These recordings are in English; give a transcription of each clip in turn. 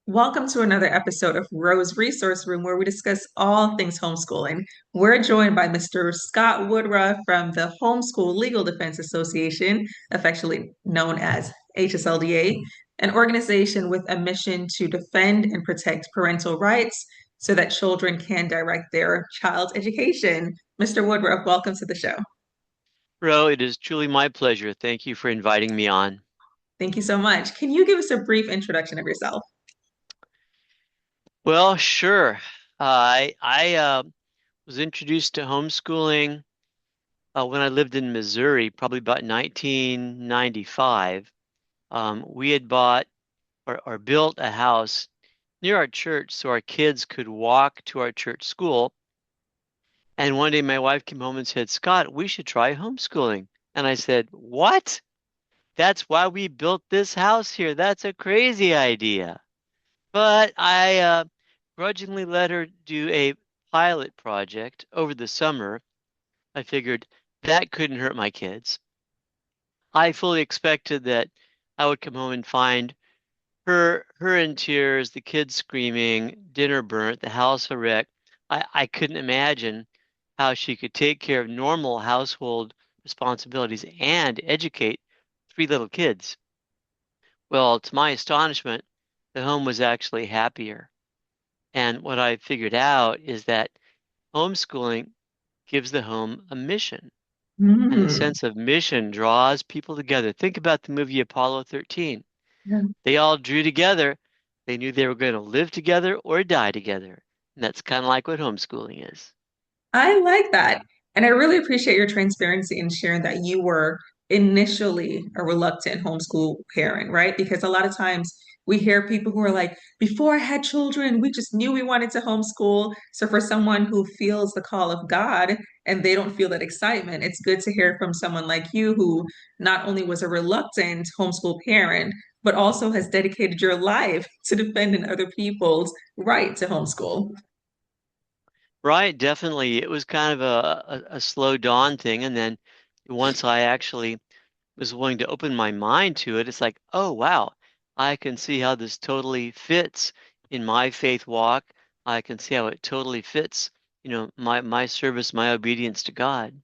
Welcome to another episode of Rose Resource Room, where we discuss all things homeschooling. We're joined by Mr. Scott Woodruff from the Homeschool Legal Defense Association, affectionately known as HSLDA, an organization with a mission to defend and protect parental rights so that children can direct their child's education. Mr. Woodruff, welcome to the show. Ro, it is truly my pleasure. Thank you for inviting me on. Thank you so much. Can you give us a brief introduction of yourself? Well, sure. I was introduced to homeschooling when I lived in Missouri, probably about 1995. We had bought or built a house near our church so our kids could walk to our church school. And one day my wife came home and said, "Scott, we should try homeschooling." And I said, "What? That's why we built this house here. That's a crazy idea." But I grudgingly let her do a pilot project over the summer. I figured that couldn't hurt my kids. I fully expected that I would come home and find her in tears, the kids screaming, dinner burnt, the house a wreck. I couldn't imagine how she could take care of normal household responsibilities and educate three little kids. Well, to my astonishment, the home was actually happier. And what I figured out is that homeschooling gives the home a mission, and the Mm. sense of mission draws people together. Think about the movie Apollo 13. They all drew together. They knew they were going to live together or die together. And that's kind of like what homeschooling is. I like that. And I really appreciate your transparency in sharing that you were initially a reluctant homeschool parent, right? Because a lot of times we hear people who are like, before I had children, we just knew we wanted to homeschool. So for someone who feels the call of God and they don't feel that excitement, it's good to hear from someone like you who not only was a reluctant homeschool parent, but also has dedicated your life to defending other people's right to homeschool. Right, definitely. It was kind of a slow dawn thing. And then once I actually was willing to open my mind to it, it's like, oh, wow, I can see how this totally fits in my faith walk. I can see how it totally fits, my service, my obedience to God.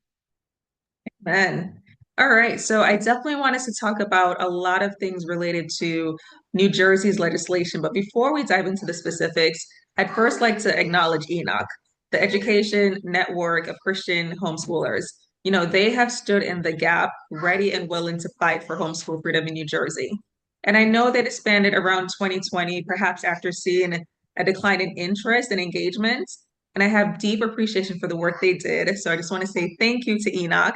Man. All right. So I definitely want us to talk about a lot of things related to New Jersey's legislation. But before we dive into the specifics, I'd first like to acknowledge Enoch, the education network of Christian homeschoolers. They have stood in the gap, ready and willing to fight for homeschool freedom in New Jersey. And I know they disbanded around 2020, perhaps after seeing a decline in interest and engagement. And I have deep appreciation for the work they did. So I just want to say thank you to Enoch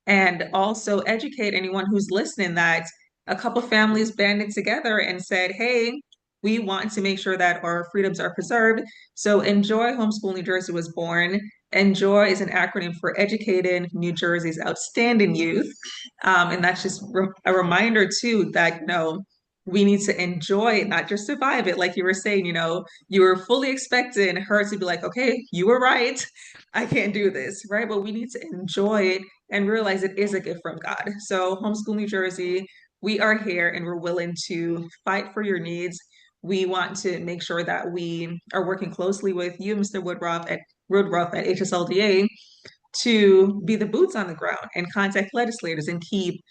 and also educate anyone who's listening that a couple families banded together and said, hey, we want to make sure that our freedoms are preserved. So Enjoy Homeschool New Jersey was born. Enjoy is an acronym for Educating New Jersey's Outstanding Youth. And that's just a reminder too that, we need to enjoy it, not just survive it. Like you were saying, you were fully expecting her to be like, okay, you were right. I can't do this, right? But we need to enjoy it and realize it is a gift from God. So, Homeschool New Jersey, we are here and we're willing to fight for your needs. We want to make sure that we are working closely with you, Mr. Woodruff at HSLDA, to be the boots on the ground and contact legislators and keep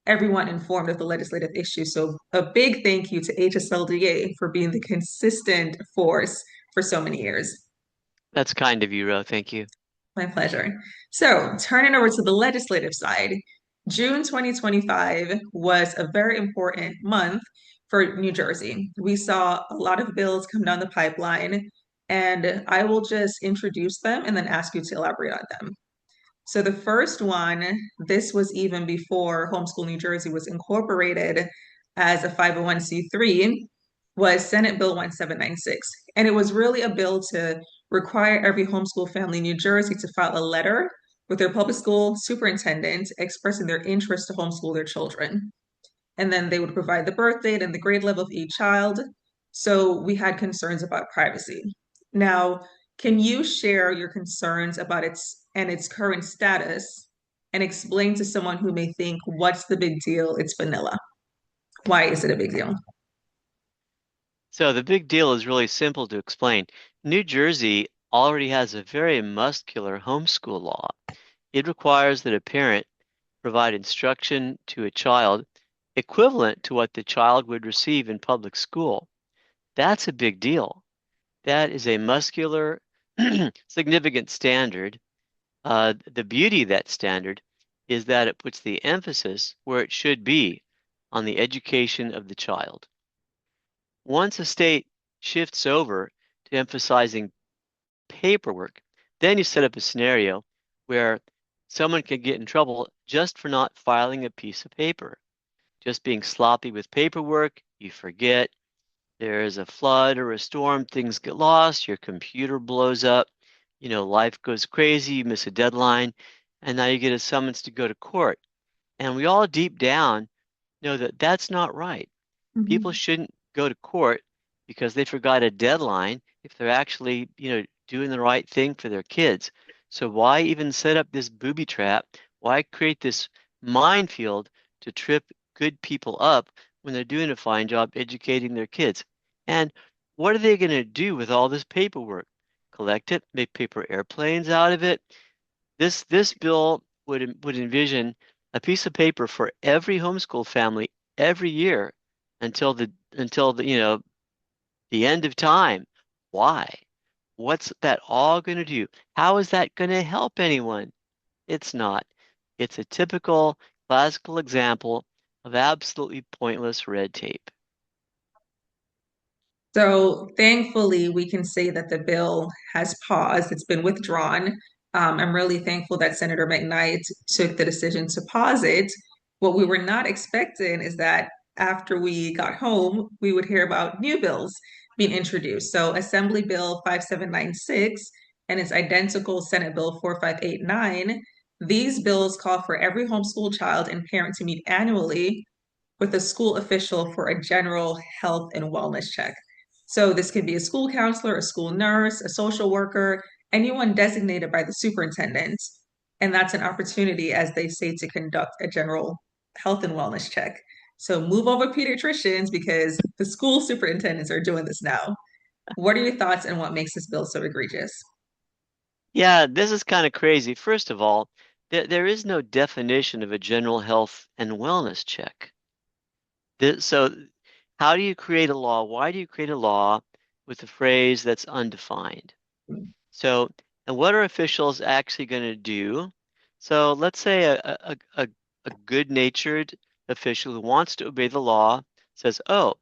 everyone informed of the legislative issues. So, a big thank you to HSLDA for being the consistent force for so many years. That's kind of you, Ro. Thank you. My pleasure. So, turning over to the legislative side, June 2025 was a very important month for New Jersey. We saw a lot of bills come down the pipeline, and I will just introduce them and then ask you to elaborate on them. So, the first one, this was even before Homeschool New Jersey was incorporated as a 501c3, was Senate Bill 1796. And it was really a bill to require every homeschool family in New Jersey to file a letter with their public school superintendent expressing their interest to homeschool their children. And then they would provide the birth date and the grade level of each child. So we had concerns about privacy. Now, can you share your concerns about its current status and explain to someone who may think, what's the big deal? It's vanilla. Why is it a big deal? So the big deal is really simple to explain. New Jersey already has a very muscular homeschool law. It requires that a parent provide instruction to a child equivalent to what the child would receive in public school. That's a big deal. That is a muscular, significant standard. The beauty of that standard is that it puts the emphasis where it should be on the education of the child. Once a state shifts over to emphasizing paperwork, then you set up a scenario where someone can get in trouble just for not filing a piece of paper, just being sloppy with paperwork. You forget, there's a flood or a storm, things get lost, your computer blows up, life goes crazy, you miss a deadline, and now you get a summons to go to court. And we all deep down know that that's not right. People Mhm. shouldn't go to court because they forgot a deadline if they're actually, doing the right thing for their kids. So why even set up this booby trap? Why create this minefield to trip good people up when they're doing a fine job educating their kids? And what are they going to do with all this paperwork? Collect it, make paper airplanes out of it? This bill would envision a piece of paper for every homeschool family every year until the end of time. Why? What's that all going to do? How is that going to help anyone? It's not. It's a typical classical example of absolutely pointless red tape. So thankfully, we can say that the bill has paused. It's been withdrawn. I'm really thankful that Senator McKnight took the decision to pause it. What we were not expecting is that after we got home, we would hear about new bills being introduced. So Assembly Bill 5796 and its identical Senate Bill 4589. These bills call for every homeschool child and parent to meet annually with a school official for a general health and wellness check. So this could be a school counselor, a school nurse, a social worker, anyone designated by the superintendent. And that's an opportunity, as they say, to conduct a general health and wellness check. So move over pediatricians because the school superintendents are doing this now. What are your thoughts and what makes this bill so egregious? Yeah, this is kind of crazy. First of all, there is no definition of a general health and wellness check. So, how do you create a law? Why do you create a law with a phrase that's undefined? So, and what are officials actually going to do? So, let's say a good-natured official who wants to obey the law says, "Oh,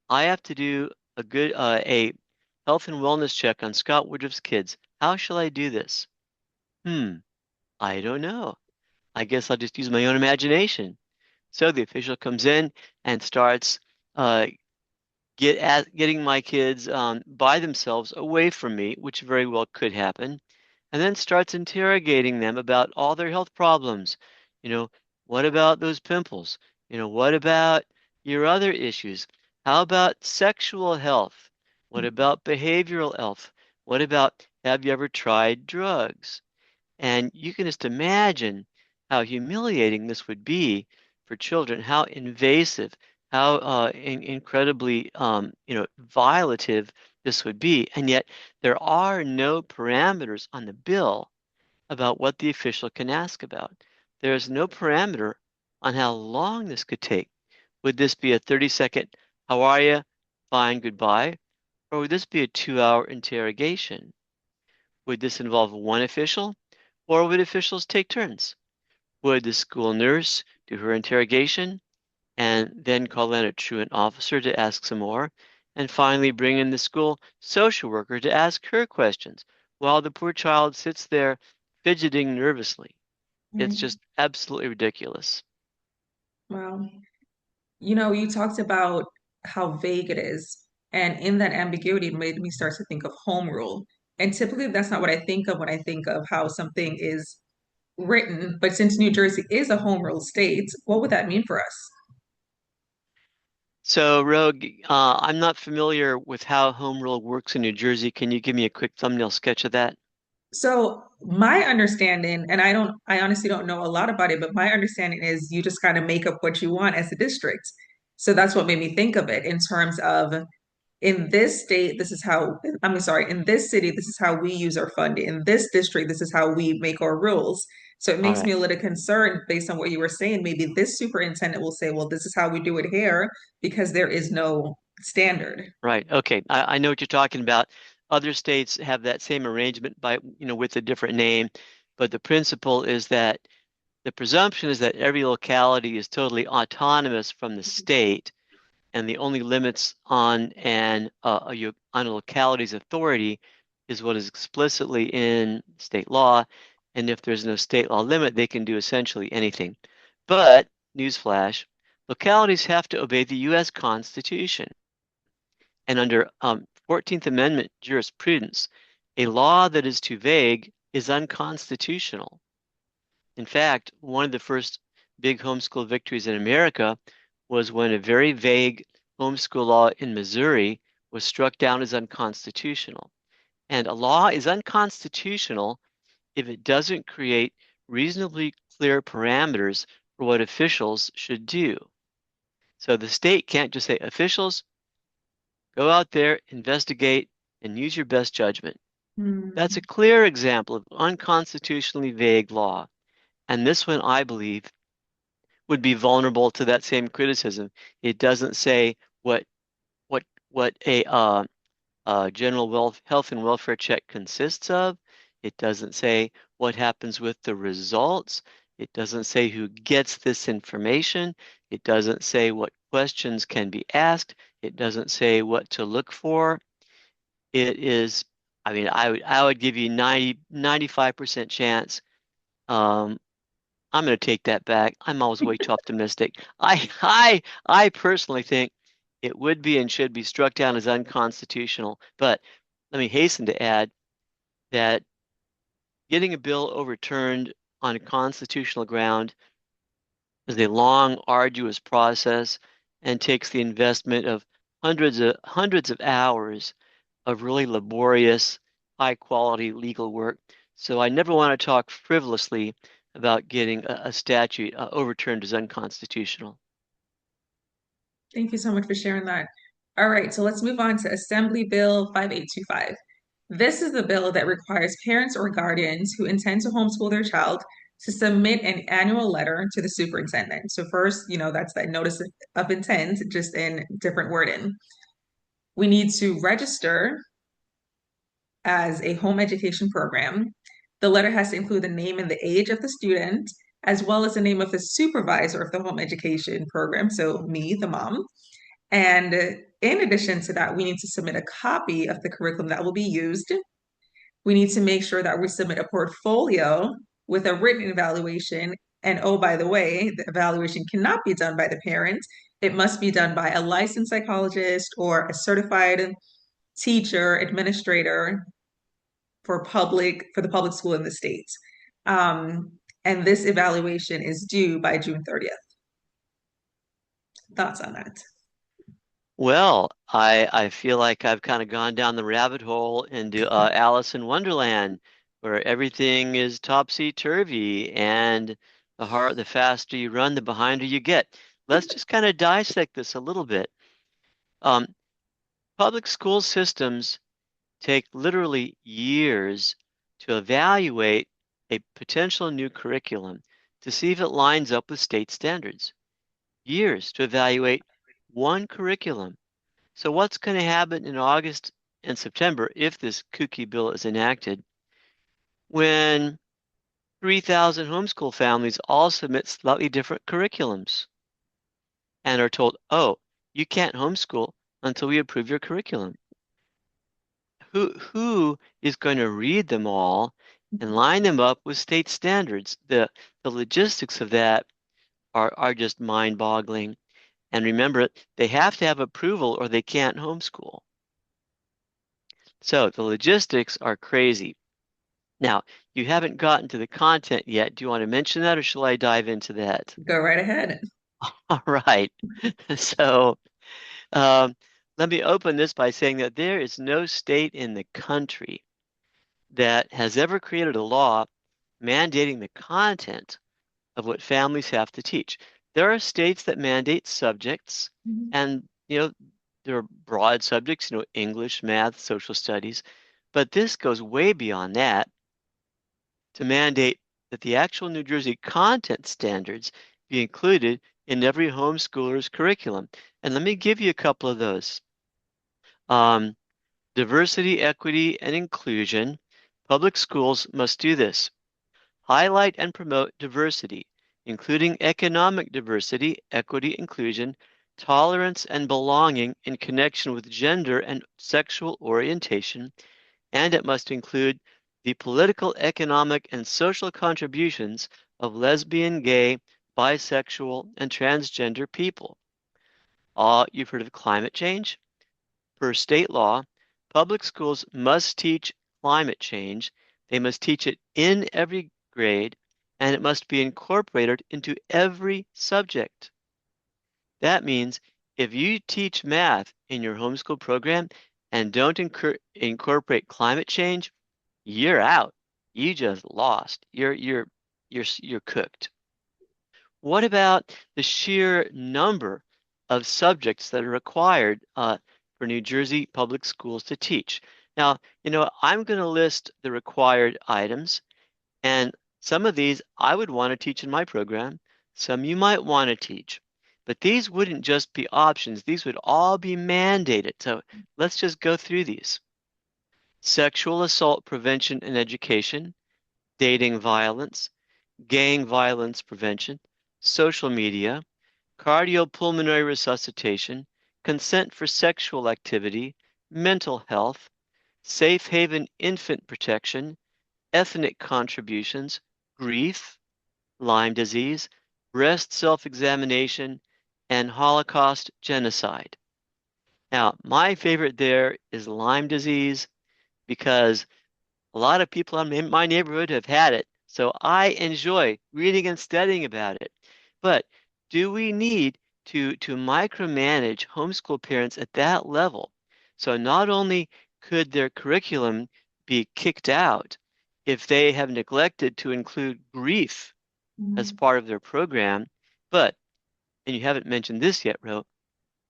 I have to do a health and wellness check on Scott Woodruff's kids. How shall I do this? Hmm, I don't know. I guess I'll just use my own imagination." So the official comes in and starts uh, getting my kids by themselves away from me, which very well could happen, and then starts interrogating them about all their health problems. You know, what about those pimples? What about your other issues? How about sexual health? What about behavioral health? What about have you ever tried drugs? And you can just imagine how humiliating this would be for children, how invasive, how incredibly, violative this would be. And yet there are no parameters on the bill about what the official can ask about. There is no parameter on how long this could take. Would this be a 30-second, how are you? Fine, goodbye? Or would this be a 2-hour interrogation? Would this involve one official, or would officials take turns? Would the school nurse do her interrogation and then call in a truant officer to ask some more? And finally, bring in the school social worker to ask her questions while the poor child sits there fidgeting nervously. It's Right. just absolutely ridiculous. Wow. You talked about how vague it is. And in that ambiguity, it made me start to think of home rule. And typically, that's not what I think of when I think of how something is written. But since New Jersey is a home rule state, what would that mean for us? So, Rogue, I'm not familiar with how home rule works in New Jersey. Can you give me a quick thumbnail sketch of that? So, my understanding, and I honestly don't know a lot about it, but my understanding is you just kind of make up what you want as a district. So that's what made me think of it in terms of in this state, this is how, I'm sorry, in this city, this is how we use our funding. In this district, this is how we make our rules. So it All makes right. me a little concerned based on what you were saying. Maybe this superintendent will say, well, this is how we do it here because there is no standard. Right. Okay. I know what you're talking about. Other states have that same arrangement by, with a different name, but the principle is that the presumption is that every locality is totally autonomous from the state, and the only limits on a locality's authority is what is explicitly in state law. And if there's no state law limit, they can do essentially anything. But, newsflash, localities have to obey the U.S. Constitution. And under 14th Amendment jurisprudence, a law that is too vague is unconstitutional. In fact, one of the first big homeschool victories in America was when a very vague homeschool law in Missouri was struck down as unconstitutional. And a law is unconstitutional if it doesn't create reasonably clear parameters for what officials should do. So the state can't just say, officials, go out there, investigate, and use your best judgment. That's a Hmm. clear example of unconstitutionally vague law. And this one, I believe, would be vulnerable to that same criticism. It doesn't say what what a general health and welfare check consists of. It doesn't say what happens with the results. It doesn't say who gets this information. It doesn't say what questions can be asked. It doesn't say what to look for. It is, I mean, I would give you 95% chance. Um, I'm going to take that back. I'm always way too optimistic. I personally think it would be and should be struck down as unconstitutional. But let me hasten to add that getting a bill overturned on a constitutional ground is a long, arduous process and takes the investment of hundreds of hours of really laborious, high quality legal work. So I never want to talk frivolously about getting a statute overturned as unconstitutional. Thank you so much for sharing that. All right, so let's move on to Assembly Bill 5825. This is the bill that requires parents or guardians who intend to homeschool their child to submit an annual letter to the superintendent. So first, that's that notice of intent, just in different wording. We need to register as a home education program. The letter has to include the name and the age of the student, as well as the name of the supervisor of the home education program. So me, the mom. And in addition to that, we need to submit a copy of the curriculum that will be used. We need to make sure that we submit a portfolio with a written evaluation. And oh, by the way, the evaluation cannot be done by the parent. It must be done by a licensed psychologist or a certified teacher, administrator for the public school in the States. And this evaluation is due by June 30th. Thoughts on that? Well, I feel like I've kind of gone down the rabbit hole into Alice in Wonderland, where everything is topsy-turvy, and the faster you run, the behinder you get. Let's just kind of dissect this a little bit. Um, Public school systems take literally years to evaluate a potential new curriculum to see if it lines up with state standards. Years to evaluate one curriculum. So what's going to happen in August and September if this kooky bill is enacted when 3,000 homeschool families all submit slightly different curriculums and are told, oh, you can't homeschool until we approve your curriculum? Who is going to read them all and line them up with state standards? The logistics of that are just mind-boggling. And remember, they have to have approval or they can't homeschool. So the logistics are crazy. Now, you haven't gotten to the content yet. Do you want to mention that or shall I dive into that? Go right ahead. All right. So um, let me open this by saying that there is no state in the country that has ever created a law mandating the content of what families have to teach. There are states that mandate subjects, Mhm. and there are broad subjects, English, math, social studies, but this goes way beyond that to mandate that the actual New Jersey content standards be included in every homeschooler's curriculum. And let me give you a couple of those. Um, Diversity, equity, and inclusion. Public schools must do this. Highlight and promote diversity, including economic diversity, equity, inclusion, tolerance, and belonging in connection with gender and sexual orientation, and it must include the political, economic, and social contributions of lesbian, gay, bisexual, and transgender people. You've heard of climate change? Per state law, public schools must teach climate change. They must teach it in every grade, and it must be incorporated into every subject. That means if you teach math in your homeschool program and don't incorporate climate change, you're out. You just lost. You're cooked. What about the sheer number of subjects that are required for New Jersey public schools to teach? Now, I'm going to list the required items, and some of these I would want to teach in my program. Some you might want to teach. But these wouldn't just be options. These would all be mandated. So let's just go through these. Sexual assault prevention and education, dating violence, gang violence prevention, social media, cardiopulmonary resuscitation, consent for sexual activity, mental health, safe haven infant protection, ethnic contributions, grief, Lyme disease, breast self-examination, and Holocaust genocide. Now, my favorite there is Lyme disease because a lot of people in my neighborhood have had it, so I enjoy reading and studying about it. But do we need to micromanage homeschool parents at that level? So not only could their curriculum be kicked out if they have neglected to include grief as Mhm. part of their program, but, and you haven't mentioned this yet, Ro,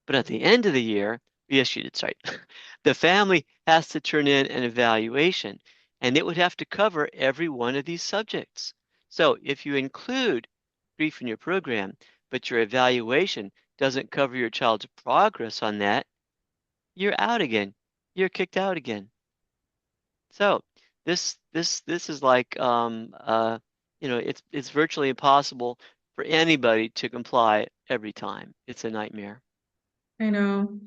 but at the end of the year, yes, you did, sorry, the family has to turn in an evaluation, and it would have to cover every one of these subjects. So if you include grief in your program, but your evaluation doesn't cover your child's progress on that, you're out again. You're kicked out again. So this is like it's virtually impossible for anybody to comply every time. It's a nightmare. I know.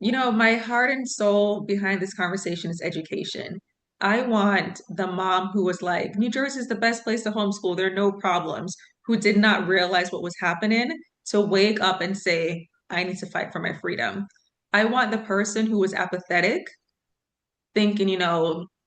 My heart and soul behind this conversation is education. I want the mom who was like, New Jersey is the best place to homeschool. There are no problems, who did not realize what was happening, to wake up and say, I need to fight for my freedom. I want the person who was apathetic thinking,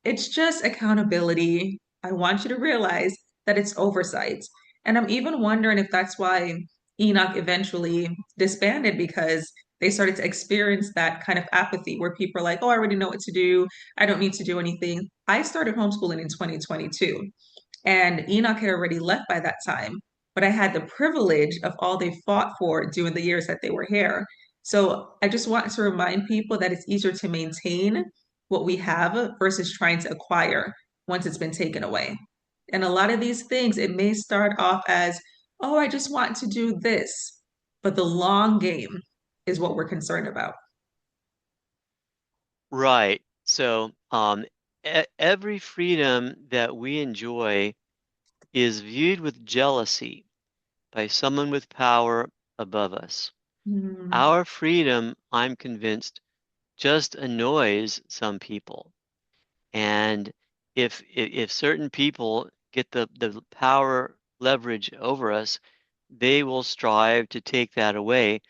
it's just accountability. I want you to realize that it's oversight. And I'm even wondering if that's why Enoch eventually disbanded because they started to experience that kind of apathy where people are like, oh, I already know what to do. I don't need to do anything. I started homeschooling in 2022. And Enoch had already left by that time, but I had the privilege of all they fought for during the years that they were here. So I just want to remind people that it's easier to maintain what we have versus trying to acquire once it's been taken away. And a lot of these things, it may start off as, oh, I just want to do this. But the long game is what we're concerned about. Right. So, every freedom that we enjoy is viewed with jealousy by someone with power above us. Mm, Our freedom, I'm convinced, just annoys some people. And if certain people get the power leverage over us, they will strive to take that away,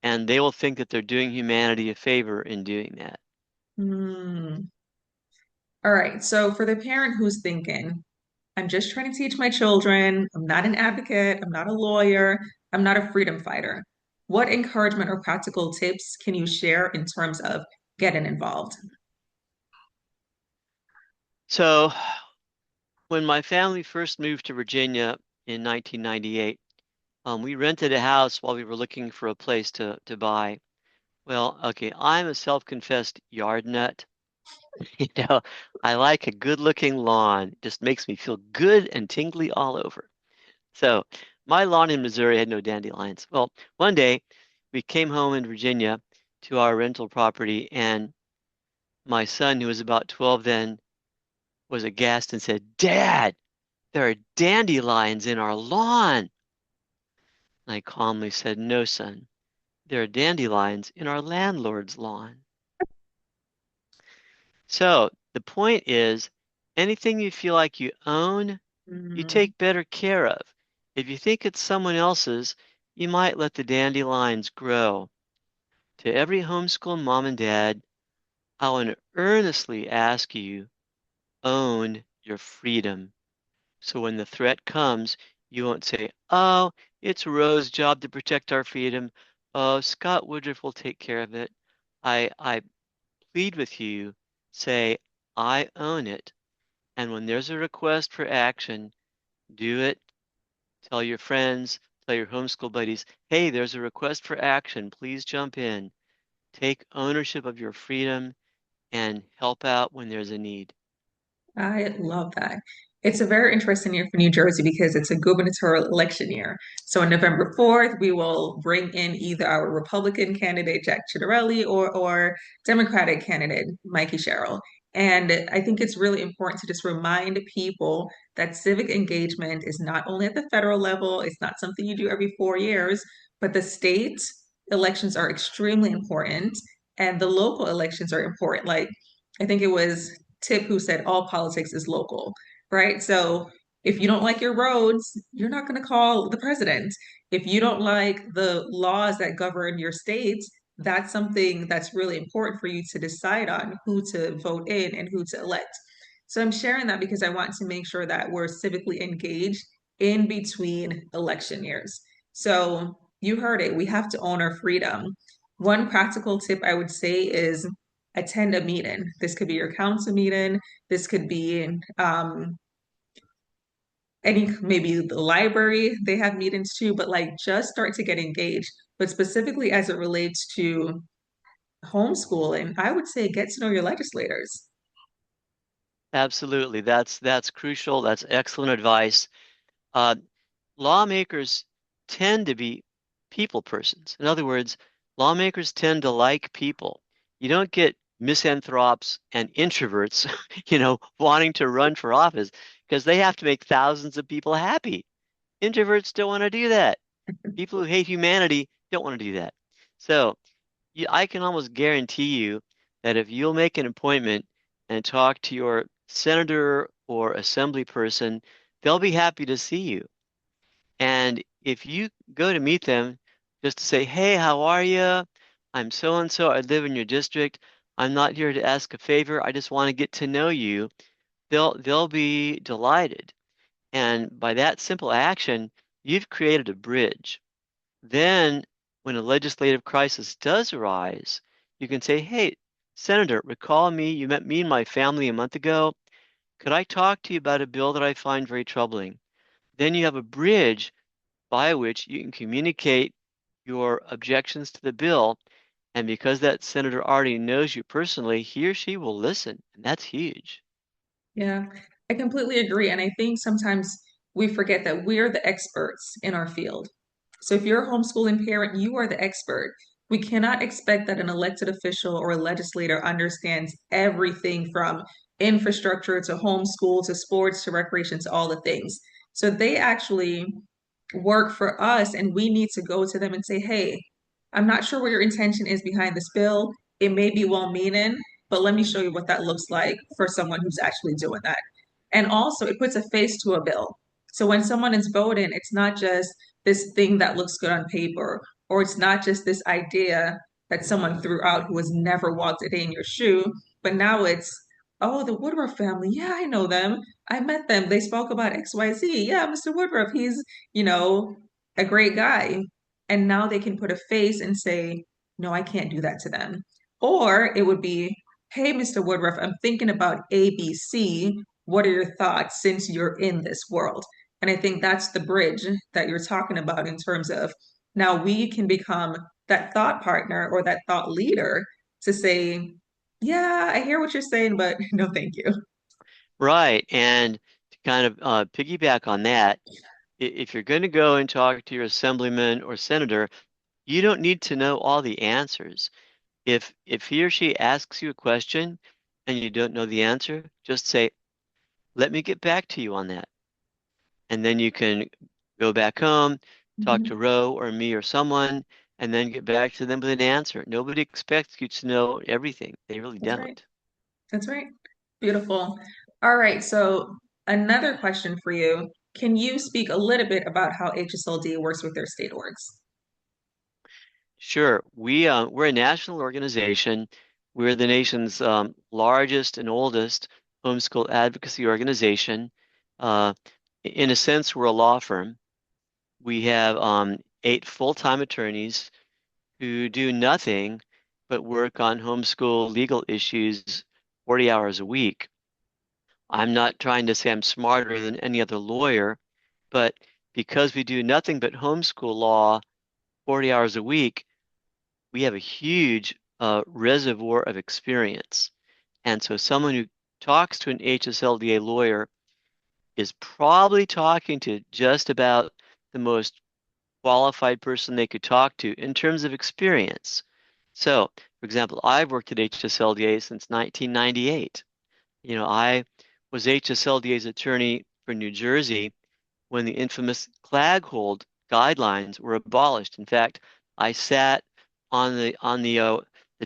and they will think that they're doing humanity a favor in doing that. mm. All right. So for the parent who's thinking, I'm just trying to teach my children. I'm not an advocate. I'm not a lawyer. I'm not a freedom fighter. What encouragement or practical tips can you share in terms of getting involved? So when my family first moved to Virginia in 1998, we rented a house while we were looking for a place to buy. Well, okay, I'm a self-confessed yard nut. You know, I like a good-looking lawn. It just makes me feel good and tingly all over. So my lawn in Missouri had no dandelions. Well, one day we came home in Virginia to our rental property, and my son, who was about 12 then, was aghast and said, "Dad, there are dandelions in our lawn." I calmly said, "No, son, there are dandelions in our landlord's lawn." So the point is, anything you feel like you own, you Mhm. take better care of. If you think it's someone else's, you might let the dandelions grow. To every homeschool mom and dad, I want to earnestly ask you, own your freedom. So when the threat comes, you won't say, "Oh, it's Rose's job to protect our freedom. Oh, Scott Woodruff will take care of it." I plead with you, say, "I own it." And when there's a request for action, do it. Tell your friends, tell your homeschool buddies, "Hey, there's a request for action. Please jump in." Take ownership of your freedom and help out when there's a need. I love that. It's a very interesting year for New Jersey because it's a gubernatorial election year. So on November 4th, we will bring in either our Republican candidate, Jack Ciattarelli, or Democratic candidate, Mikey Sherrill. And I think it's really important to just remind people that civic engagement is not only at the federal level, it's not something you do every 4 years, but the state elections are extremely important and the local elections are important. Like, I think it was Tip who said all politics is local, right? So if you don't like your roads, you're not going to call the president. If you don't like the laws that govern your states, that's something that's really important for you to decide on who to vote in and who to elect. So I'm sharing that because I want to make sure that we're civically engaged in between election years. So you heard it, we have to own our freedom. One practical tip I would say is attend a meeting. This could be your council meeting. This could be any, maybe the library, they have meetings too, but like just start to get engaged. But specifically as it relates to homeschooling, I would say get to know your legislators. Absolutely. That's crucial. That's excellent advice. Uh, Lawmakers tend to be people persons. In other words, lawmakers tend to like people. You don't get misanthropes and introverts, wanting to run for office because they have to make thousands of people happy. Introverts don't want to do that. People who hate humanity don't want to do that. So I can almost guarantee you that if you'll make an appointment and talk to your senator or assembly person, they'll be happy to see you. And if you go to meet them just to say, "Hey, how are you? I'm so and so. I live in your district. I'm not here to ask a favor. I just want to get to know you." They'll be delighted. And by that simple action, you've created a bridge. Then, when a legislative crisis does arise, you can say, "Hey, Senator, recall me? You met me and my family a month ago. Could I talk to you about a bill that I find very troubling?" Then you have a bridge by which you can communicate your objections to the bill. And because that senator already knows you personally, he or she will listen. And that's huge. Yeah, I completely agree. And I think sometimes we forget that we're the experts in our field. So if you're a homeschooling parent, you are the expert. We cannot expect that an elected official or a legislator understands everything from infrastructure to homeschool to sports to recreation to all the things. So they actually work for us, and we need to go to them and say, "Hey, I'm not sure what your intention is behind this bill. It may be well-meaning, but let me show you what that looks like for someone who's actually doing that." And also, it puts a face to a bill. So when someone is voting, it's not just this thing that looks good on paper, or it's not just this idea that someone threw out who has never walked a day in your shoe, but now it's, "Oh, the Woodruff family. Yeah, I know them. I met them. They spoke about XYZ. Yeah, Mr. Woodruff, he's, you know, a great guy." And now they can put a face and say, "No, I can't do that to them." Or it would be, "Hey, Mr. Woodruff, I'm thinking about ABC. What are your thoughts since you're in this world?" And I think that's the bridge that you're talking about in terms of now we can become that thought partner or that thought leader to say, yeah, I hear what you're saying, but no, thank you. Right. And to kind of piggyback on that, if you're going to go and talk to your assemblyman or senator, you don't need to know all the answers. If he or she asks you a question and you don't know the answer, just say, "Let me get back to you on that." And then you can go back home, talk to Mhm. Ro or me or someone, and then get back to them with an answer. Nobody expects you to know everything. They really That's right. don't. That's right. Beautiful. All right. So another question for you. Can you speak a little bit about how HSLD works with their state orgs? Sure. We're a national organization. We're the nation's largest and oldest homeschool advocacy organization. Uh, in a sense, we're a law firm. We have 8 full-time attorneys who do nothing but work on homeschool legal issues 40 hours a week. I'm not trying to say I'm smarter than any other lawyer, but because we do nothing but homeschool law 40 hours a week, we have a huge reservoir of experience. And so someone who talks to an HSLDA lawyer is probably talking to just about the most qualified person they could talk to in terms of experience. So, for example, I've worked at HSLDA since 1998. I was HSLDA's attorney for New Jersey when the infamous Claghold guidelines were abolished. In fact, I sat on the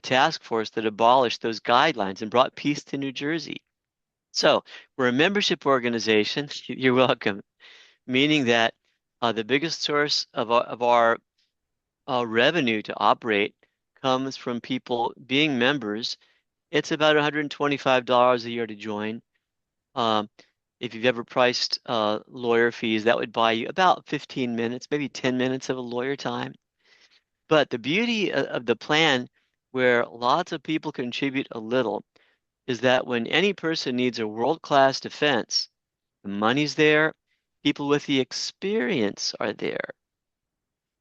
task force that abolished those guidelines and brought peace to New Jersey. So we're a membership organization. You're welcome. Meaning that the biggest source of our revenue to operate comes from people being members. It's about $125 a year to join. Um, if you've ever priced lawyer fees, that would buy you about 15 minutes, maybe 10 minutes of a lawyer time. But the beauty of the plan, where lots of people contribute a little, is that when any person needs a world-class defense, the money's there, people with the experience are there.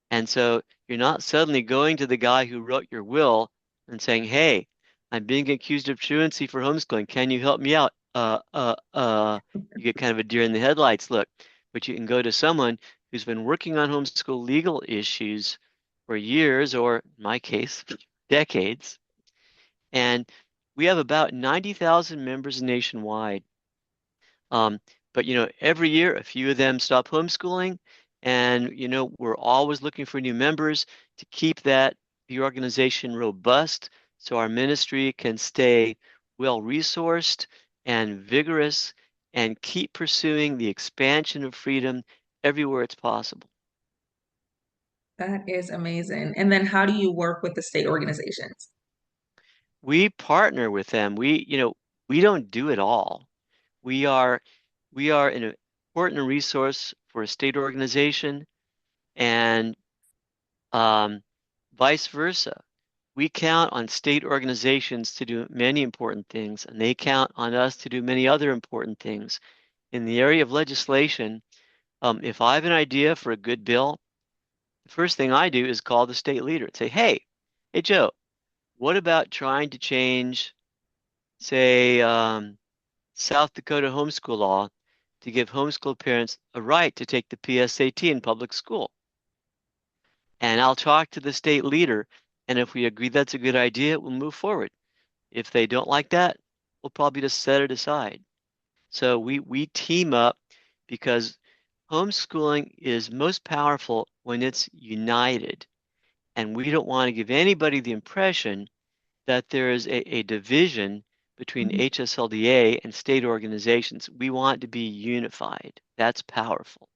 And so you're not suddenly going to the guy who wrote your will and saying, "Hey, I'm being accused of truancy for homeschooling. Can you help me out?" You get kind of a deer in the headlights look. But you can go to someone who's been working on homeschool legal issues for years, or in my case, decades. And we have about 90,000 members nationwide. Um, but every year a few of them stop homeschooling, and we're always looking for new members to keep the organization robust, so our ministry can stay well resourced and vigorous and keep pursuing the expansion of freedom everywhere it's possible. That is amazing. And then how do you work with the state organizations? We partner with them. We don't do it all. We are we are an important resource for a state organization, and um, vice versa. We count on state organizations to do many important things, and they count on us to do many other important things. In the area of legislation, if I have an idea for a good bill, the first thing I do is call the state leader and say, "Hey, Joe, what about trying to change, say, South Dakota homeschool law to give homeschool parents a right to take the PSAT in public school?" And I'll talk to the state leader. And if we agree that's a good idea, we'll move forward. If they don't like that, we'll probably just set it aside. So we team up because homeschooling is most powerful when it's united. And we don't want to give anybody the impression that there is a division between Mhm. HSLDA and state organizations. We want to be unified. That's powerful.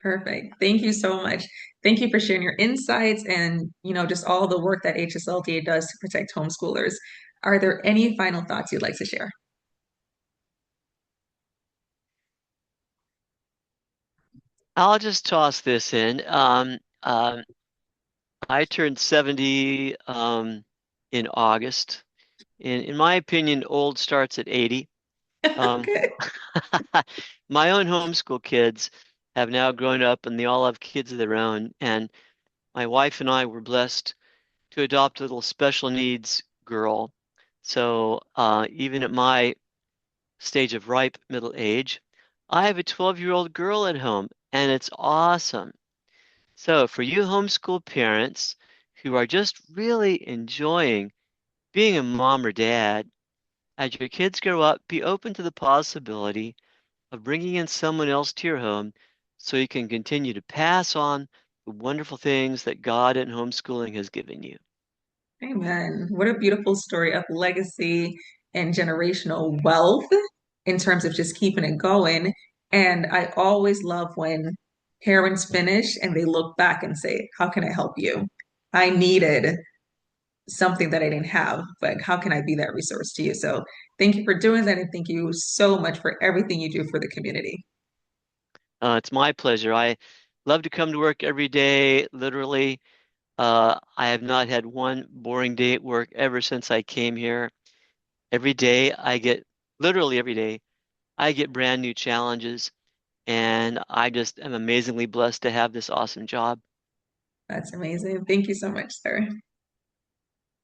Perfect. Thank you so much. Thank you for sharing your insights and, just all the work that HSLDA does to protect homeschoolers. Are there any final thoughts you'd like to share? I'll just toss this in. I turned 70 in August. In my opinion, old starts at 80. Um, Okay. my own homeschool kids have now grown up and they all have kids of their own. And my wife and I were blessed to adopt a little special needs girl. So even at my stage of ripe middle age, I have a 12-year-old girl at home, and it's awesome. So for you homeschool parents who are just really enjoying being a mom or dad, as your kids grow up, be open to the possibility of bringing in someone else to your home so you can continue to pass on the wonderful things that God and homeschooling has given you. Amen. What a beautiful story of legacy and generational wealth in terms of just keeping it going. And I always love when parents finish and they look back and say, how can I help you? I needed something that I didn't have, but how can I be that resource to you? So thank you for doing that. And thank you so much for everything you do for the community. It's my pleasure. I love to come to work every day, literally. I have not had one boring day at work ever since I came here. Every day literally every day, I get brand new challenges, and I just am amazingly blessed to have this awesome job. That's amazing. Thank you so much, sir.